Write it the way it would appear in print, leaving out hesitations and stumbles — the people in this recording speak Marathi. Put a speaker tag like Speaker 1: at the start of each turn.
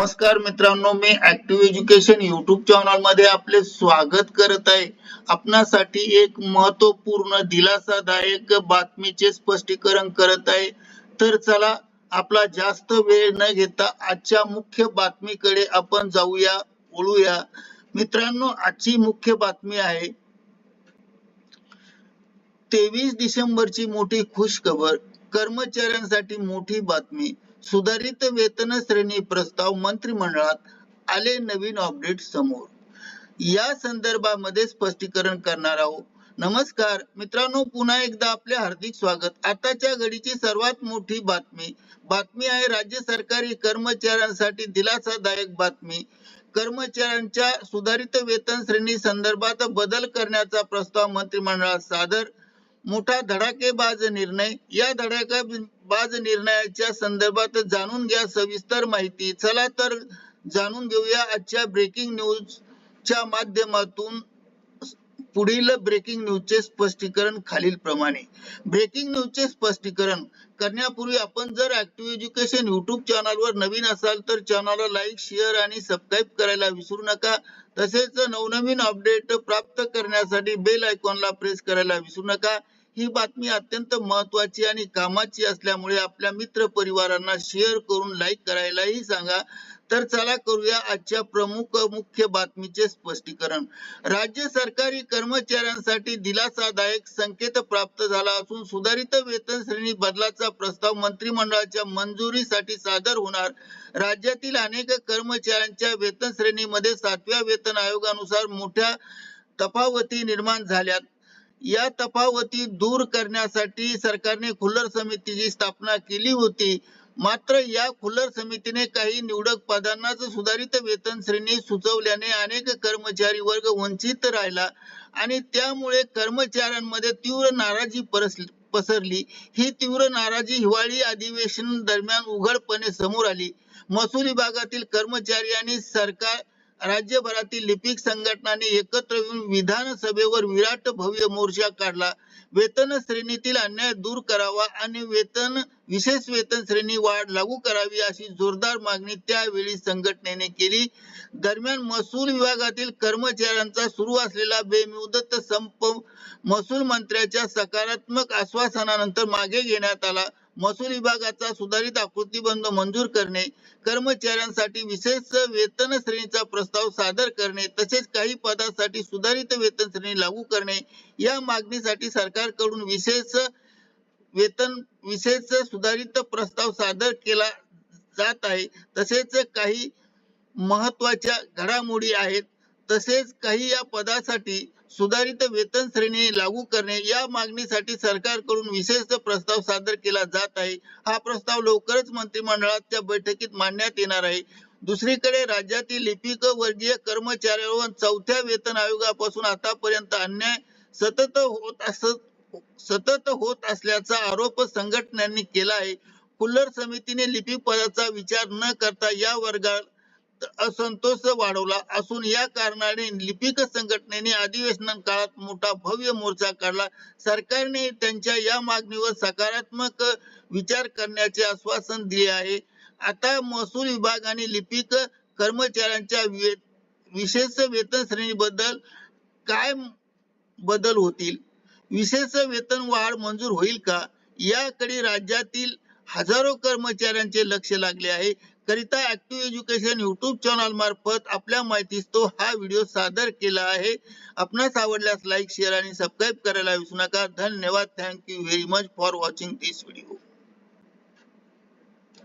Speaker 1: नमस्कार मित्रांनो, मी ऍक्टिव्ह एज्युकेशन युट्यूब चॅनल मध्ये आपले स्वागत करत आहे. आपणासाठी एक महत्वपूर्ण दिलासादायक बातमीचे स्पष्टीकरण करत आहे. तर चला, आपला जास्त वेळ न घेता आजच्या मुख्य बातमीकडे आपण जाऊया, वळूया. मित्रांनो, आजची मुख्य बातमी आहे 23 डिसेंबरची मोठी खुशखबर. कर्मचाऱ्यांसाठी मोठी बातमी. सुधारित वेतन श्रेणी प्रस्ताव मंत्रिमंडळात आले. नवीन अपडेट समोर. या संदर्भामध्ये स्पष्टीकरण करणार आहोत. नमस्कार मित्रांनो, पुन्हा एकदा आपले हार्दिक स्वागत. आताच्या घडीची सर्वात मोठी बातमी आहे राज्य सरकारी कर्मचाऱ्यांसाठी दिलासादायक बातमी. कर्मचाऱ्यांच्या सुधारित वेतन श्रेणी संदर्भात बदल करण्याचा प्रस्ताव मंत्रिमंडळात सादर. मोठा धडाकेबाज निर्णय. या धडाकेबाज निर्णयाच्या संदर्भात जाणून घ्या सविस्तर माहिती. चला तर जाणून घेऊया आजच्या ब्रेकिंग न्यूज च्या माध्यमातून. पुढील ब्रेकिंग न्यूजचे स्पष्टीकरण खालील प्रमाणे. ब्रेकिंग न्यूजचे स्पष्टीकरण करण्यापूर्वी आपण जर ऍक्टिव्ह एज्युकेशन युट्यूब चॅनलवर नवीन असाल तर चॅनलला लाईक, शेअर आणि सबस्क्राईब करायला विसरू नका. तसेच नवनवीन अपडेट प्राप्त करण्यासाठी बेल आयकॉनला प्रेस करायला विसरू नका. ही बातमी अत्यंत महत्त्वाची आणि कामाची असल्यामुळे आपल्या मित्र परिवारांना शेअर करून लाईक करायलाही सांगा. तर चला करूया आजच्या प्रमुख मुख्य बातमीचे स्पष्टीकरण. राज्य सरकारी कर्मचाऱ्यांसाठी दिलासादायक संकेत प्राप्त झाला असून सुधारित वेतन श्रेणी बदलाचा प्रस्ताव मंत्रिमंडळाच्या मंजुरीसाठी सादर होणार. राज्यातील अनेक कर्मचाऱ्यांच्या वेतन श्रेणीमध्ये 7व्या वेतन आयोगानुसार मोठ्या तफावती निर्माण झाल्यात. या तफावती दूर करण्यासाठी सरकारने खुल्लर समितीची स्थापना केली होती. मात्र या खुल्लर समितीने काही निवडक पदांनाच सुधारित वेतन श्रेणी सुचवल्याने अनेक कर्मचारी वर्ग वंचित राहिला आणि त्यामुळे कर्मचाऱ्यांमध्ये तीव्र नाराजी पसरली. ही तीव्र नाराजी हिवाळी अधिवेशन दरम्यान उघडपणे समोर आली. महसूल विभागातील कर्मचारी आणि सरकार राज्यभरातील लिपिक संघटनांनी एकत्र येऊन विधानसभेवर विराट भव्य मोर्चा काढला. वेतन श्रेणीतील अन्याय दूर करावा आणि विशेष वेतन श्रेणी वाढ लागू करावी अशी जोरदार मागणी त्यावेळी संघटनेने केली. दरम्यान महसूल विभागातील कर्मचाऱ्यांचा सुरू असलेला बेमुदत संप महसूल मंत्र्यांच्या सकारात्मक आश्वासनानंतर मागे घेण्यात आला. महसूल विभागाचा सुधारित आकृतीबंध मंजूर करणे, कर्मचाऱ्यांसाठी विशेष वेतन श्रेणीचा प्रस्ताव सादर करणे तसेच काही पदांसाठी सुधारित वेतन श्रेणी लागू करणे या मागणीसाठी सरकारकडून विशेष सुधारित प्रस्ताव सादर केला जात आहे. तसेच काही महत्त्वाच्या घडामोडी आहेत. तसेच काही या पदासाठी सुधारित वेतन श्रेणी लागू करणे या मागणीसाठी सरकारकडून विशेष प्रस्ताव सादर केला जात आहे. हा प्रस्ताव लवकरच मंत्रिमंडळाच्या बैठकीत मांडण्यात येणार आहे. दुसरीकडे राज्यातील लिपिक वर्गीय कर्मचाऱ्यांवर 4थ्या वेतन आयोगापासून आतापर्यंत अन्याय सतत होत असल्याचा आरोप संघटनांनी केला आहे. खुल्लर समितीने लिपिक पदाचा विचार न करता या वर्गात असंतोष वाढवला असून या कारणाने लिपिक संघटनेने अधिवेशन काळात मोठा भव्य मोर्चा काढला. सरकारने त्यांच्या या मागणीवर सकारात्मक विचार करण्याचे आश्वासन दिले आहे. आता महसूल विभाग आणि लिपिक कर्मचाऱ्यांच्या विशेष वेतन श्रेणीबद्दल काय बदल होतील? विशेष वेतन वाढ मंजूर होईल का? याकडे राज्यातील हजारो कर्मचाऱ्यांचे लक्ष लागले आहे. करिता ऍक्टिव्ह एज्युकेशन युट्यूब चॅनल मार्फत आपल्या माहितीस तो हा व्हिडिओ सादर केला आहे. आपणास आवडल्यास लाईक, शेअर आणि सबस्क्राईब करायला विसरू नका. धन्यवाद. Thank you very much for watching this video.